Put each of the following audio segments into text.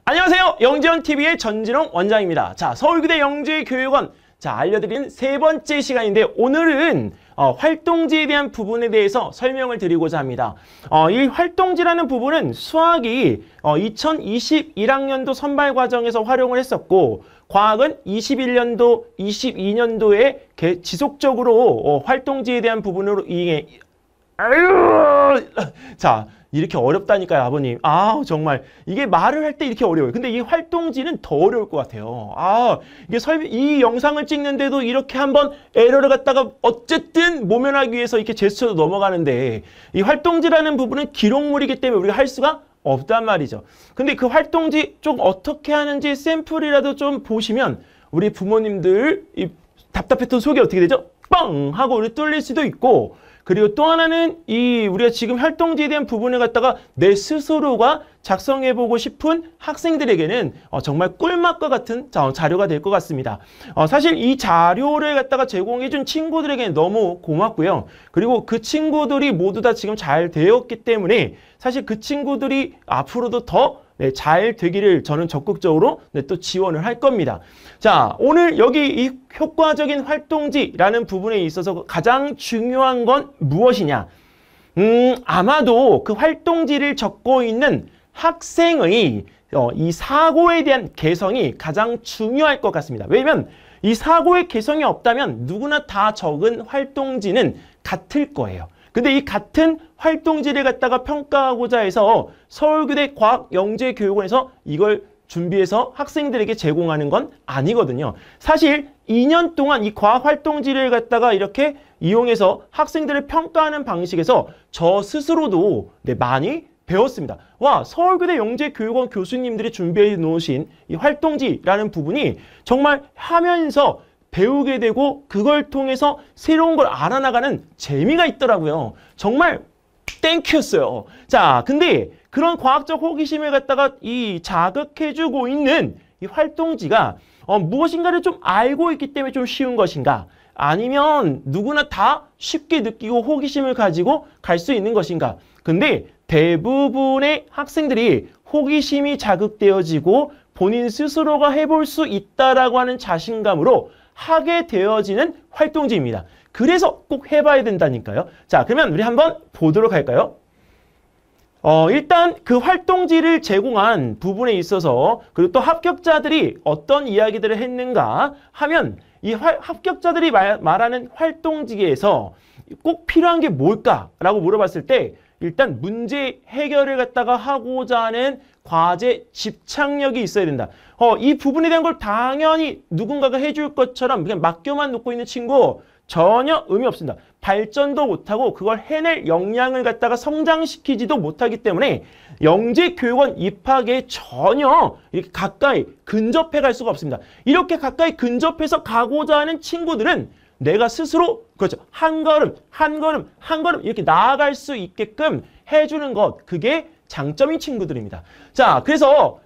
안녕하세요. 영재원TV의 전진홍 원장입니다. 자, 서울교대 영재교육원. 자, 알려드리는 세 번째 시간인데 오늘은 활동지에 대한 부분에 대해서 설명을 드리고자 합니다. 이 활동지라는 부분은 수학이 2021학년도 선발 과정에서 활용을 했었고 과학은 21년도, 22년도에 지속적으로 활동지에 대한 부분으로 자, 이렇게 어렵다니까요, 아버님. 정말 이게 말을 할 때 이렇게 어려워요. 근데 이 활동지는 더 어려울 것 같아요. 이게 이 영상을 찍는데도 이렇게 한번 에러를 갖다가 어쨌든 모면하기 위해서 이렇게 제스처로 넘어가는데 이 활동지라는 부분은 기록물이기 때문에 우리가 할 수가 없단 말이죠. 근데 그 활동지 좀 어떻게 하는지 샘플이라도 좀 보시면 우리 부모님들 이 답답했던 속이 어떻게 되죠? 뻥! 하고 우리 뚫릴 수도 있고, 그리고 또 하나는 우리가 지금 활동지에 대한 부분을 갖다가 내 스스로가 작성해보고 싶은 학생들에게는 정말 꿀맛과 같은 자료가 될 것 같습니다. 사실 이 자료를 갖다가 제공해준 친구들에게는 너무 고맙고요. 그리고 그 친구들이 모두 다 지금 잘 되었기 때문에 사실 그 친구들이 앞으로도 더 잘 되기를 저는 적극적으로 또 지원을 할 겁니다. 자, 오늘 여기 이 효과적인 활동지라는 부분에 있어서 가장 중요한 건 무엇이냐? 아마도 그 활동지를 적고 있는 학생의 이 사고에 대한 개성이 가장 중요할 것 같습니다. 왜냐면 이 사고의 개성이 없다면 누구나 다 적은 활동지는 같을 거예요. 근데 이 같은 활동지를 갖다가 평가하고자 해서 서울교대 과학영재교육원에서 이걸 준비해서 학생들에게 제공하는 건 아니거든요. 사실 2년 동안 이 과학활동지를 갖다가 이렇게 이용해서 학생들을 평가하는 방식에서 저 스스로도 많이 배웠습니다. 서울교대 영재교육원 교수님들이 준비해 놓으신 이 활동지라는 부분이 정말 하면서 배우게 되고 그걸 통해서 새로운 걸 알아나가는 재미가 있더라고요. 정말 땡큐였어요. 자, 근데 그런 과학적 호기심을 갖다가 자극해주고 있는 이 활동지가 무엇인가를 좀 알고 있기 때문에 좀 쉬운 것인가? 아니면 누구나 다 쉽게 느끼고 호기심을 가지고 갈 수 있는 것인가? 근데 대부분의 학생들이 호기심이 자극되어지고 본인 스스로가 해볼 수 있다라고 하는 자신감으로 하게 되어지는 활동지입니다. 그래서 꼭 해봐야 된다니까요. 자, 그러면 우리 한번 보도록 할까요? 일단 그 활동지를 제공한 부분에 있어서 그리고 또 합격자들이 어떤 이야기들을 했는가 하면 이 합격자들이 말하는 활동지에서 꼭 필요한 게 뭘까라고 물어봤을 때 일단 문제 해결을 갖다가 하고자 하는 과제 집착력이 있어야 된다. 이 부분에 대한 걸 당연히 누군가가 해줄 것처럼 그냥 맡겨만 놓고 있는 친구 전혀 의미 없습니다. 발전도 못하고 그걸 해낼 역량을 갖다가 성장시키지도 못하기 때문에 영재교육원 입학에 전혀 이렇게 가까이 근접해 갈 수가 없습니다. 이렇게 가까이 근접해서 가고자 하는 친구들은 내가 스스로 그렇죠. 한 걸음 이렇게 나아갈 수 있게끔 해주는 것, 그게 장점인 친구들입니다. 자, 그래서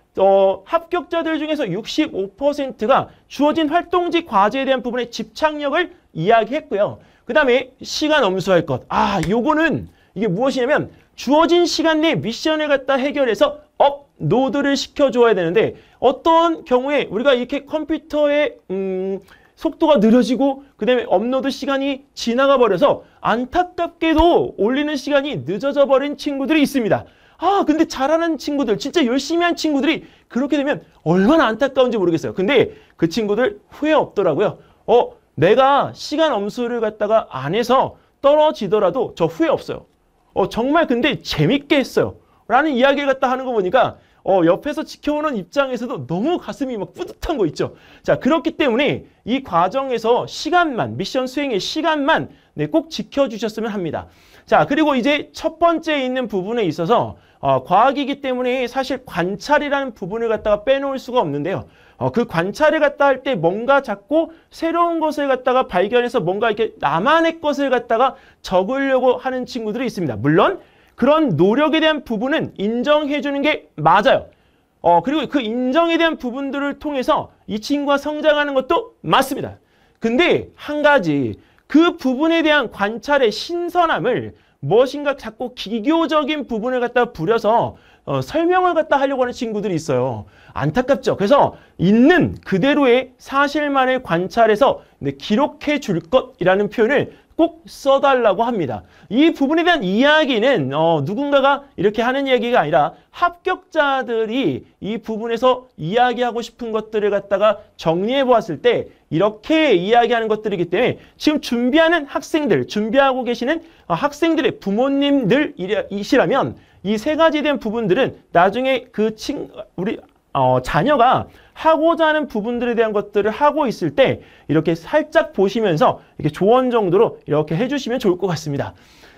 합격자들 중에서 65%가 주어진 활동지 과제에 대한 부분에 집착력을 이야기했고요. 그 다음에 시간 엄수할 것. 요거는 이게 무엇이냐면 주어진 시간 내에 미션을 갖다 해결해서 업로드를 시켜줘야 되는데 어떤 경우에 우리가 이렇게 컴퓨터에 속도가 느려지고 그 다음에 업로드 시간이 지나가 버려서 안타깝게도 올리는 시간이 늦어져 버린 친구들이 있습니다. 근데 잘하는 친구들, 진짜 열심히 한 친구들이 그렇게 되면 얼마나 안타까운지 모르겠어요. 근데 그 친구들 후회 없더라고요. 내가 시간 엄수를 갖다가 안 해서 떨어지더라도 저 후회 없어요. 정말 근데 재밌게 했어요. 라는 이야기를 갖다 하는 거 보니까 옆에서 지켜오는 입장에서도 너무 가슴이 막 뿌듯한 거 있죠. 자, 그렇기 때문에 이 과정에서 미션 수행의 시간만 꼭 지켜주셨으면 합니다. 자, 그리고 이제 첫 번째 있는 부분에 있어서 과학이기 때문에 사실 관찰이라는 부분을 갖다가 빼놓을 수가 없는데요. 그 관찰을 갖다 할 때 뭔가 자꾸 새로운 것을 갖다가 발견해서 뭔가 이렇게 나만의 것을 갖다가 적으려고 하는 친구들이 있습니다. 물론 그런 노력에 대한 부분은 인정해 주는 게 맞아요. 그리고 그 인정에 대한 부분들을 통해서 이 친구가 성장하는 것도 맞습니다. 근데 한 가지, 그 부분에 대한 관찰의 신선함을 무엇인가 자꾸 기교적인 부분을 갖다가 부려서 설명을 갖다 하려고 하는 친구들이 있어요. 안타깝죠. 그래서 있는 그대로의 사실만을 관찰해서 기록해 줄 것이라는 표현을 꼭 써달라고 합니다. 이 부분에 대한 이야기는 누군가가 이렇게 하는 이야기가 아니라 합격자들이 이 부분에서 이야기하고 싶은 것들을 갖다가 정리해 보았을 때 이렇게 이야기하는 것들이기 때문에 지금 준비하는 학생들, 준비하고 계시는 학생들의 부모님들이시라면 이 세 가지에 대한 부분들은 나중에 우리 자녀가 하고자 하는 부분들에 대한 것들을 하고 있을 때 이렇게 살짝 보시면서 이렇게 조언 정도로 이렇게 해주시면 좋을 것 같습니다.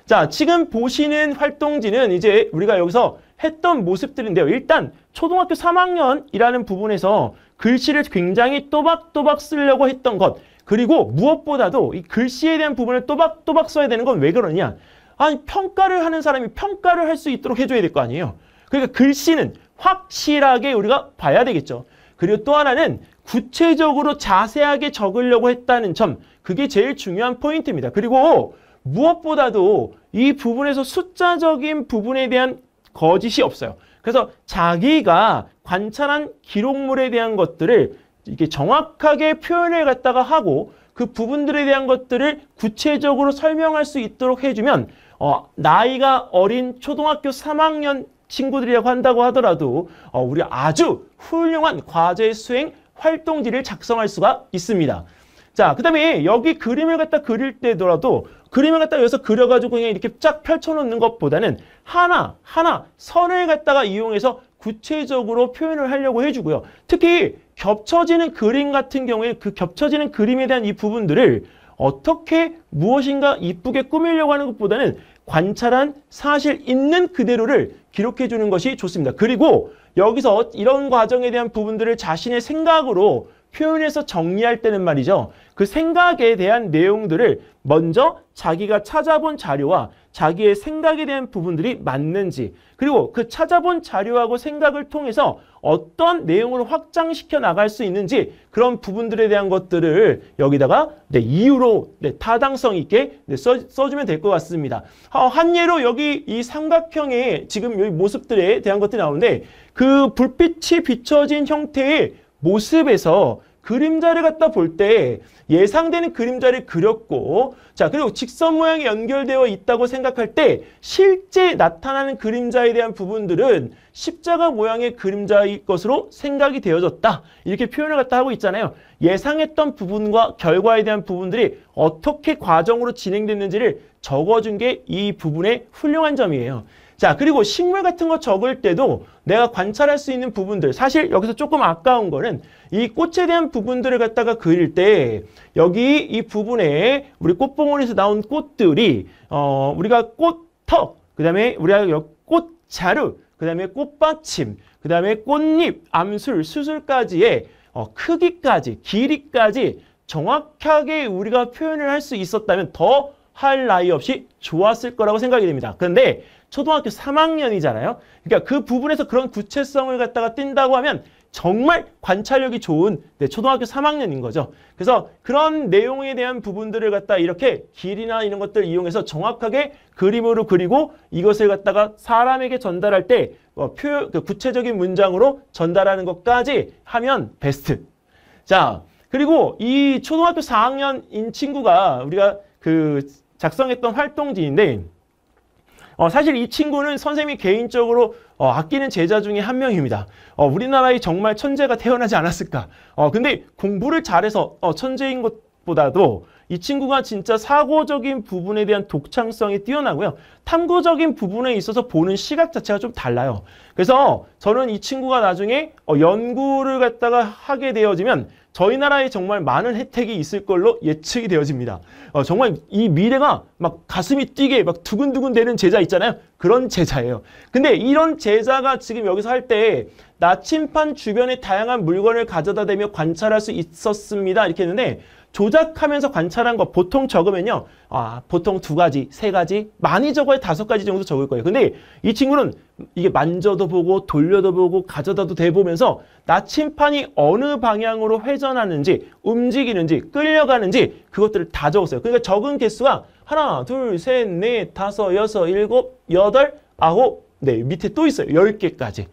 자, 지금 보시는 활동지는 이제 우리가 여기서 했던 모습들인데요. 일단 초등학교 3학년이라는 부분에서 글씨를 굉장히 또박또박 쓰려고 했던 것, 그리고 무엇보다도 이 글씨에 대한 부분을 또박또박 써야 되는 건 왜 그러냐? 아니, 평가를 하는 사람이 평가를 할 수 있도록 해줘야 될 거 아니에요. 그러니까 글씨는 확실하게 우리가 봐야 되겠죠. 그리고 또 하나는 구체적으로 자세하게 적으려고 했다는 점, 그게 제일 중요한 포인트입니다. 그리고 무엇보다도 이 부분에서 숫자적인 부분에 대한 거짓이 없어요. 그래서 자기가 관찰한 기록물에 대한 것들을 이렇게 정확하게 표현을 갖다가 하고 그 부분들에 대한 것들을 구체적으로 설명할 수 있도록 해주면 나이가 어린 초등학교 3학년 친구들이라고 한다고 하더라도 우리 아주 훌륭한 과제 수행 활동지를 작성할 수가 있습니다. 자, 그 다음에 여기 그림을 갖다 그릴 때더라도 그림을 갖다 여기서 그려가지고 그냥 이렇게 쫙 펼쳐놓는 것보다는 하나하나 선을 갖다가 이용해서 구체적으로 표현을 하려고 해주고요. 특히 겹쳐지는 그림 같은 경우에 그 겹쳐지는 그림에 대한 이 부분들을 어떻게 무엇인가 이쁘게 꾸미려고 하는 것보다는 관찰한 사실 있는 그대로를 기록해 주는 것이 좋습니다. 그리고 여기서 이런 과정에 대한 부분들을 자신의 생각으로 표현해서 정리할 때는 말이죠. 그 생각에 대한 내용들을 먼저 자기가 찾아본 자료와 자기의 생각에 대한 부분들이 맞는지, 그리고 그 찾아본 자료하고 생각을 통해서 어떤 내용을 확장시켜 나갈 수 있는지 그런 부분들에 대한 것들을 여기다가 이유로 타당성 있게 써주면 될 것 같습니다. 한 예로 여기 이 삼각형의 지금 여기 모습들에 대한 것들이 나오는데 그 불빛이 비춰진 형태의 모습에서 그림자를 갖다 볼 때 예상되는 그림자를 그렸고, 자, 그리고 직선 모양이 연결되어 있다고 생각할 때 실제 나타나는 그림자에 대한 부분들은 십자가 모양의 그림자일 것으로 생각이 되어졌다. 이렇게 표현을 갖다 하고 있잖아요. 예상했던 부분과 결과에 대한 부분들이 어떻게 과정으로 진행됐는지를 적어준 게 이 부분의 훌륭한 점이에요. 자, 그리고 식물 같은 거 적을 때도 내가 관찰할 수 있는 부분들, 사실 여기서 조금 아까운 거는 이 꽃에 대한 부분들을 갖다가 그릴 때 여기 이 부분에 우리 꽃봉오리에서 나온 꽃들이 우리가 꽃턱, 그 다음에 우리가 꽃자루, 그 다음에 꽃받침, 그 다음에 꽃잎, 암술, 수술까지의 크기까지, 길이까지 정확하게 우리가 표현을 할 수 있었다면 더 할 나위 없이 좋았을 거라고 생각이 됩니다. 그런데 초등학교 3학년이잖아요. 그러니까 그 부분에서 그런 구체성을 갖다가 띈다고 하면 정말 관찰력이 좋은 초등학교 3학년인 거죠. 그래서 그런 내용에 대한 부분들을 갖다 이렇게 길이나 이런 것들을 이용해서 정확하게 그림으로 그리고 이것을 갖다가 사람에게 전달할 때 구체적인 문장으로 전달하는 것까지 하면 베스트. 자, 그리고 이 초등학교 4학년인 친구가 우리가 작성했던 활동지인데 사실 이 친구는 선생님이 개인적으로 아끼는 제자 중에 한 명입니다. 우리나라에 정말 천재가 태어나지 않았을까. 근데 공부를 잘해서 천재인 것보다도 이 친구가 진짜 사고적인 부분에 대한 독창성이 뛰어나고요. 탐구적인 부분에 있어서 보는 시각 자체가 좀 달라요. 그래서 저는 이 친구가 나중에 연구를 갖다가 하게 되어지면 저희 나라에 정말 많은 혜택이 있을 걸로 예측이 되어집니다. 정말 이 미래가 막 가슴이 뛰게 막 두근두근 되는 제자 있잖아요. 그런 제자예요. 근데 이런 제자가 지금 여기서 할 때 나침반 주변에 다양한 물건을 가져다 대며 관찰할 수 있었습니다. 이렇게 했는데 조작하면서 관찰한 거 보통 적으면요. 보통 2가지, 3가지, 많이 적어야 5가지 정도 적을 거예요. 근데 이 친구는 이게 만져도 보고 돌려도 보고 가져다도 대보면서 나침반이 어느 방향으로 회전하는지 움직이는지 끌려가는지 그것들을 다 적었어요. 그러니까 적은 개수가 1, 2, 3, 4, 5, 6, 7, 8, 네, 밑에 또 있어요. 10개까지.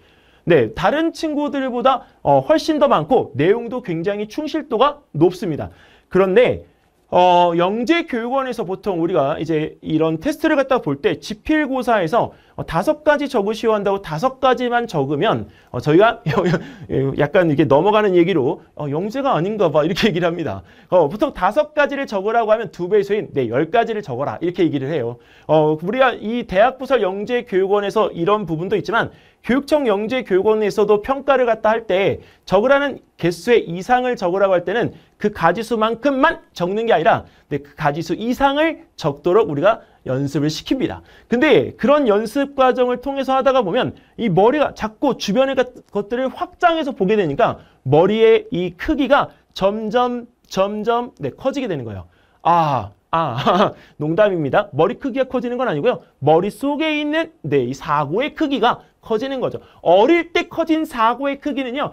네, 다른 친구들보다 훨씬 더 많고 내용도 굉장히 충실도가 높습니다. 그런데 영재교육원에서 보통 우리가 이제 이런 테스트를 갖다 볼 때 지필고사에서 5가지 적으시오 한다고 5가지만 적으면 저희가 약간 이게 넘어가는 얘기로 영재가 아닌가 봐 이렇게 얘기를 합니다. 보통 5가지를 적으라고 하면 2배수인 네, 10가지를 적어라 이렇게 얘기를 해요. 우리가 이 대학부설 영재교육원에서 이런 부분도 있지만 교육청 영재교육원에서도 평가를 갖다 할 때 적으라는 개수의 이상을 적으라고 할 때는 그 가지수만큼만 적는 게 아니라 네, 그 가지수 이상을 적도록 우리가 연습을 시킵니다. 근데 그런 연습 과정을 통해서 하다가 보면 이 머리가 자꾸 주변의 것들을 확장해서 보게 되니까 머리의 이 크기가 점점 네, 커지게 되는 거예요. 농담입니다. 머리 크기가 커지는 건 아니고요. 머릿속에 있는 네, 이 사고의 크기가 커지는 거죠. 어릴 때 커진 사고의 크기는요.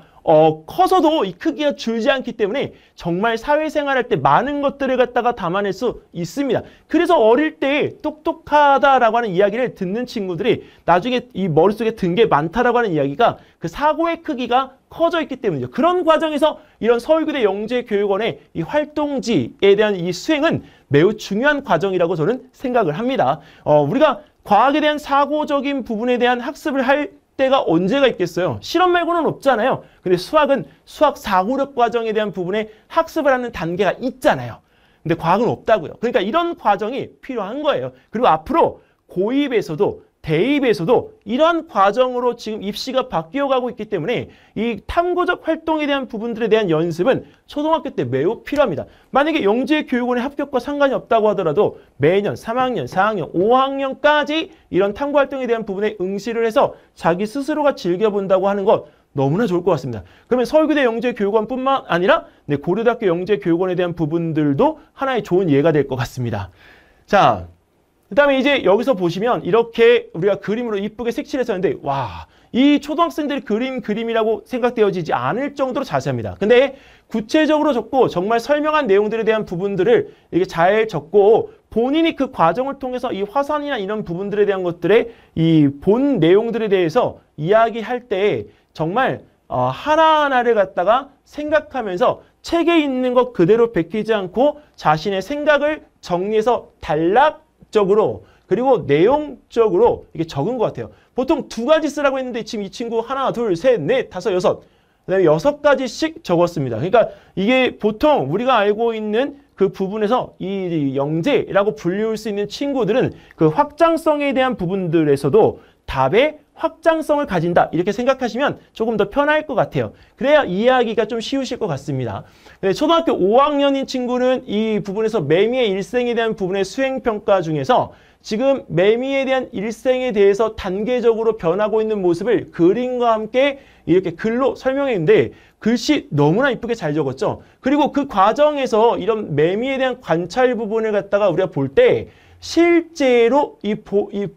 커서도 이 크기가 줄지 않기 때문에 정말 사회생활할 때 많은 것들을 갖다가 담아낼 수 있습니다. 그래서 어릴 때 똑똑하다라고 하는 이야기를 듣는 친구들이 나중에 이 머릿속에 든 게 많다라고 하는 이야기가 그 사고의 크기가 커져 있기 때문이죠. 그런 과정에서 이런 서울교대 영재교육원의 이 활동지에 대한 이 수행은 매우 중요한 과정이라고 저는 생각을 합니다. 우리가 과학에 대한 사고적인 부분에 대한 학습을 할 때가 언제가 있겠어요? 실험 말고는 없잖아요. 근데 수학은 수학 사고력 과정에 대한 부분에 학습을 하는 단계가 있잖아요. 근데 과학은 없다고요. 그러니까 이런 과정이 필요한 거예요. 그리고 앞으로 고입에서도 대입에서도 이러한 과정으로 지금 입시가 바뀌어가고 있기 때문에 이 탐구적 활동에 대한 부분들에 대한 연습은 초등학교 때 매우 필요합니다. 만약에 영재교육원의 합격과 상관이 없다고 하더라도 매년 3학년, 4학년, 5학년까지 이런 탐구 활동에 대한 부분에 응시를 해서 자기 스스로가 즐겨본다고 하는 것 너무나 좋을 것 같습니다. 그러면 서울교대 영재교육원뿐만 아니라 네, 고려대학교 영재교육원에 대한 부분들도 하나의 좋은 예가 될 것 같습니다. 자, 그 다음에 이제 여기서 보시면 이렇게 우리가 그림으로 이쁘게 색칠해서 했는데 와, 이 초등학생들의 그림이라고 생각되어지지 않을 정도로 자세합니다. 근데 구체적으로 적고 정말 설명한 내용들에 대한 부분들을 이렇게 잘 적고 본인이 그 과정을 통해서 이 화산이나 이런 부분들에 대한 것들의 이 본 내용들에 대해서 이야기할 때 정말 하나하나를 갖다가 생각하면서 책에 있는 것 그대로 베끼지 않고 자신의 생각을 정리해서 단락적으로 그리고 내용적으로 이게 적은 것 같아요. 보통 2가지 쓰라고 했는데 지금 이 친구 하나, 둘, 셋, 넷, 다섯, 여섯 그다음에 6가지씩 적었습니다. 그러니까 이게 보통 우리가 알고 있는 그 부분에서 이 영재라고 불릴 수 있는 친구들은 그 확장성에 대한 부분들에서도 답의 확장성을 가진다 이렇게 생각하시면 조금 더 편할 것 같아요. 그래야 이해하기가 좀 쉬우실 것 같습니다. 초등학교 5학년인 친구는 이 부분에서 매미의 일생에 대한 부분의 수행평가 중에서 지금 매미에 대한 일생에 대해서 단계적으로 변하고 있는 모습을 그림과 함께 이렇게 글로 설명했는데 글씨 너무나 이쁘게 잘 적었죠. 그리고 그 과정에서 이런 매미에 대한 관찰 부분을 갖다가 우리가 볼 때 실제로 이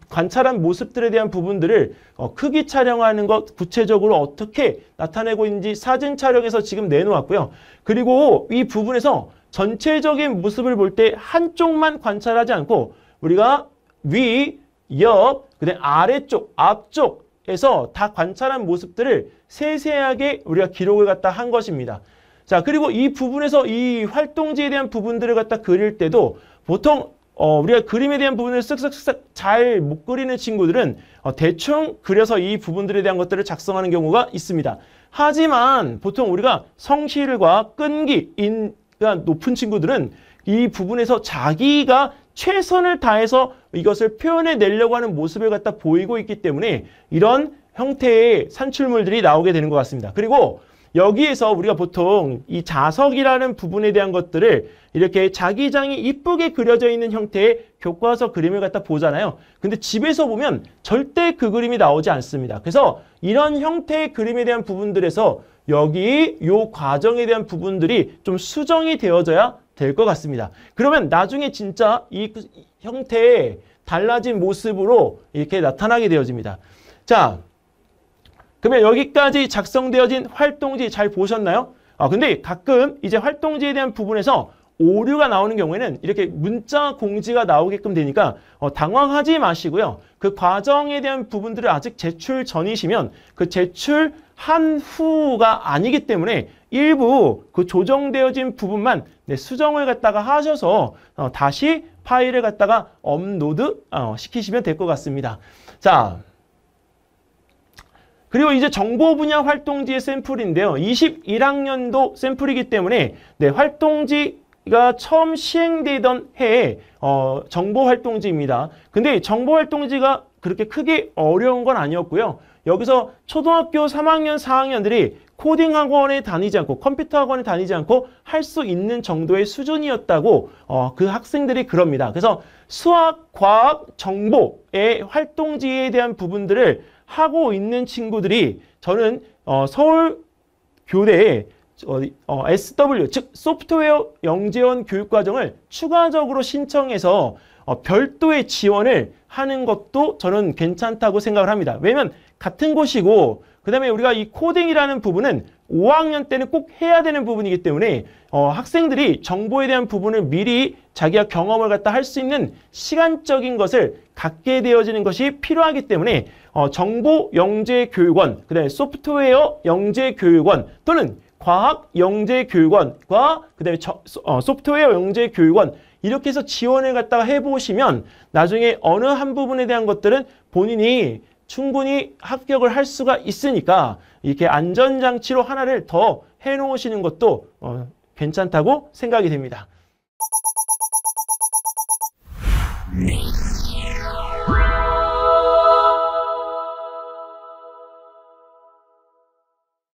관찰한 모습들에 대한 부분들을 크기 촬영하는 것 구체적으로 어떻게 나타내고 있는지 사진 촬영해서 지금 내놓았고요. 그리고 이 부분에서 전체적인 모습을 볼 때 한쪽만 관찰하지 않고 우리가 위, 옆, 그다음에 아래쪽, 앞쪽에서 다 관찰한 모습들을 세세하게 우리가 기록을 갖다 한 것입니다. 자, 그리고 이 부분에서 이 활동지에 대한 부분들을 갖다 그릴 때도 보통 우리가 그림에 대한 부분을 쓱쓱쓱 잘 못 그리는 친구들은 대충 그려서 이 부분들에 대한 것들을 작성하는 경우가 있습니다. 하지만 보통 우리가 성실과 끈기가 높은 친구들은 이 부분에서 자기가 최선을 다해서 이것을 표현해내려고 하는 모습을 갖다 보이고 있기 때문에 이런 형태의 산출물들이 나오게 되는 것 같습니다. 그리고 여기에서 우리가 보통 이 자석이라는 부분에 대한 것들을 이렇게 자기장이 이쁘게 그려져 있는 형태의 교과서 그림을 갖다 보잖아요. 근데 집에서 보면 절대 그 그림이 나오지 않습니다. 그래서 이런 형태의 그림에 대한 부분들에서 여기 요 과정에 대한 부분들이 좀 수정이 되어져야 될 것 같습니다. 그러면 나중에 진짜 이 형태의 달라진 모습으로 이렇게 나타나게 되어집니다. 자, 그러면 여기까지 작성되어진 활동지 잘 보셨나요? 근데 가끔 이제 활동지에 대한 부분에서 오류가 나오는 경우에는 이렇게 문자 공지가 나오게끔 되니까 당황하지 마시고요. 그 과정에 대한 부분들을 아직 제출 전이시면 그 제출한 후가 아니기 때문에 일부 그 조정되어진 부분만 수정을 갖다가 하셔서 다시 파일을 갖다가 업로드 시키시면 될 것 같습니다. 자, 그리고 이제 정보 분야 활동지의 샘플인데요. 21학년도 샘플이기 때문에 활동지가 처음 시행되던 해에 정보 활동지입니다. 근데 정보 활동지가 그렇게 크게 어려운 건 아니었고요. 여기서 초등학교 3학년, 4학년들이 코딩 학원에 다니지 않고 컴퓨터 학원에 다니지 않고 할 수 있는 정도의 수준이었다고 그 학생들이 그럽니다. 그래서 수학, 과학, 정보의 활동지에 대한 부분들을 하고 있는 친구들이 저는 서울 교대에 SW, 즉 소프트웨어 영재원 교육과정을 추가적으로 신청해서 별도의 지원을 하는 것도 저는 괜찮다고 생각을 합니다. 왜냐면 같은 곳이고 그 다음에 우리가 이 코딩이라는 부분은 5학년 때는 꼭 해야 되는 부분이기 때문에 학생들이 정보에 대한 부분을 미리 자기가 경험을 갖다 할 수 있는 시간적인 것을 갖게 되어지는 것이 필요하기 때문에 정보영재교육원, 그 다음에 소프트웨어 영재교육원 또는 과학영재교육원과 그 다음에 소프트웨어 영재교육원 이렇게 해서 지원을 갖다가 해보시면 나중에 어느 한 부분에 대한 것들은 본인이 충분히 합격을 할 수가 있으니까 이렇게 안전장치로 하나를 더 해놓으시는 것도 괜찮다고 생각이 됩니다.